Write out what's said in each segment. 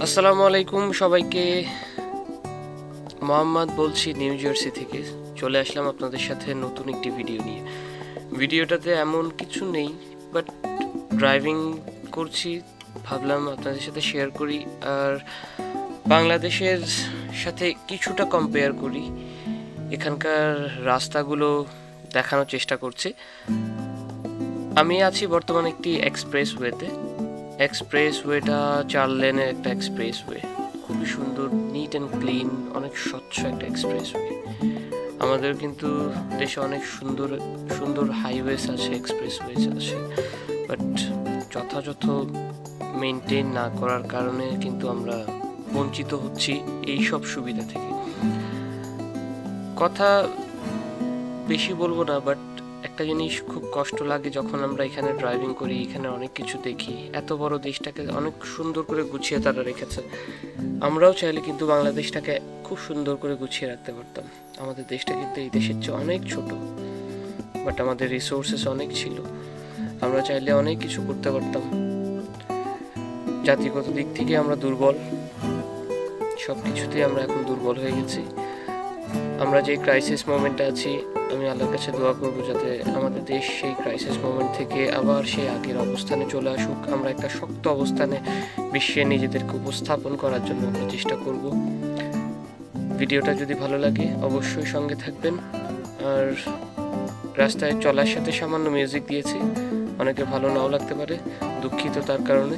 আসসালামু আলাইকুম সবাইকে। মোহাম্মদ বলছি নিউ জার্সি থেকে। চলে আসলাম আপনাদের সাথে নতুন একটি ভিডিও নিয়ে। ভিডিওটাতে এমন কিছু নেই, বাট ড্রাইভিং করছি, ভাবলাম আপনাদের সাথে শেয়ার করি আর বাংলাদেশের সাথে কিছুটা কম্পেয়ার করি। এখানকার রাস্তাগুলো দেখানোর চেষ্টা করছি। আমি আছি বর্তমানে একটি এক্সপ্রেসওয়েতে। এক্সপ্রেসওয়েটা 4 লেনের একটা এক্সপ্রেসওয়ে, খুবই সুন্দর, নিট অ্যান্ড ক্লিন, অনেক স্বচ্ছ একটা এক্সপ্রেসওয়ে। আমাদের কিন্তু দেশে অনেক সুন্দর সুন্দর হাইওয়েস আছে, এক্সপ্রেসওয়েজ আছে, বাট যথাযথ মেনটেন না করার কারণে কিন্তু আমরা বঞ্চিত হচ্ছি এই সব সুবিধা থেকে। কথা বেশি বলবো না, বাট একটা জিনিস খুব কষ্ট লাগে যখন আমরা এখানে ড্রাইভিং করি, এখানে অনেক কিছু দেখি। এত বড় দেশটাকে অনেক সুন্দর করে গুছিয়ে তারা রেখেছে। আমরাও চাইলে কিন্তু বাংলাদেশটাকে খুব সুন্দর করে গুছিয়ে রাখতে পারতাম। আমাদের দেশটা কিন্তু এই দেশের চেয়ে অনেক ছোট, বাট আমাদের রিসোর্সেস অনেক ছিল। আমরা চাইলে অনেক কিছু করতে পারতাম। জাতিগত দিক থেকে আমরা দুর্বল, সব কিছুতেই আমরা এখন দুর্বল হয়ে গেছি। আমরা যে ক্রাইসিস মোমেন্টে আছি, আমি আল্লাহর কাছে দোয়া করব যাতে আমাদের দেশ সেই ক্রাইসিস মোমেন্ট থেকে আবার সেই আগের অবস্থানে চলে আসুক। আমরা একটা শক্ত অবস্থানে বিশ্বে নিজেদেরকে উপস্থাপন করার জন্য আমরা চেষ্টা করব। ভিডিওটা যদি ভালো লাগে অবশ্যই সঙ্গে থাকবেন। আর রাস্তায় চলার সাথে সামান্য মিউজিক দিয়েছি, অনেকে ভালো নাও লাগতে পারে, দুঃখিত তার কারণে।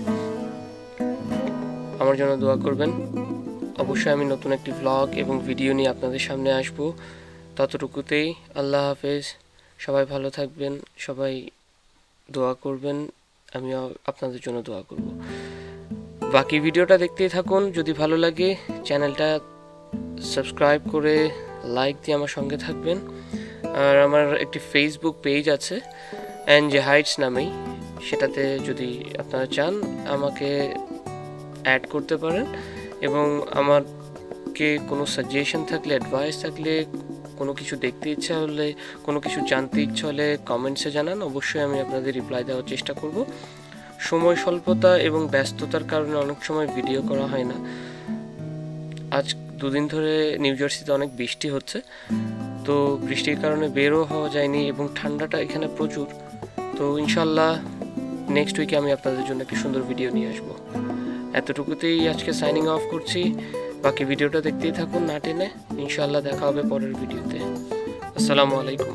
আমার জন্য দোয়া করবেন। অবশ্যই আমি নতুন একটি ভ্লগ এবং ভিডিও নিয়ে আপনাদের সামনে আসব। ততটুকুতেই আল্লাহ হাফেজ। সবাই ভালো থাকবেন, সবাই দোয়া করবেন, আমিও আপনাদের জন্য দোয়া করব। বাকি ভিডিওটা দেখতেই থাকুন। যদি ভালো লাগে চ্যানেলটা সাবস্ক্রাইব করে লাইক দিয়ে আমার সঙ্গে থাকবেন। আর আমার একটি ফেসবুক পেজ আছে এনজে হাইটস নামেই, সেটাতে যদি আপনারা চান আমাকে অ্যাড করতে পারেন এবং আমাকে কোনো সাজেশন থাকলে, অ্যাডভাইস থাকলে, কোনো কিছু দেখতে ইচ্ছা হলে, কোনো কিছু জানতে ইচ্ছা হলে কমেন্টসে জানান। অবশ্যই আমি আপনাদের রিপ্লাই দেওয়ার চেষ্টা করব। সময় স্বল্পতা এবং ব্যস্ততার কারণে অনেক সময় ভিডিও করা হয় না। আজ 2 দিন ধরে নিউ জার্সিতে অনেক বৃষ্টি হচ্ছে, তো বৃষ্টির কারণে বেরও হওয়া যায়নি এবং ঠান্ডাটা এখানে প্রচুর। তো ইনশাল্লাহ নেক্সট উইকে আমি আপনাদের জন্য একটি সুন্দর ভিডিও নিয়ে আসবো। এতটুকুতেই আজকে সাইনিং অফ করছি। বাকি ভিডিওটা দেখতেই থাকুন না টেনে। ইনশাল্লাহ দেখা হবে পরের ভিডিওতে। আসসালামু আলাইকুম।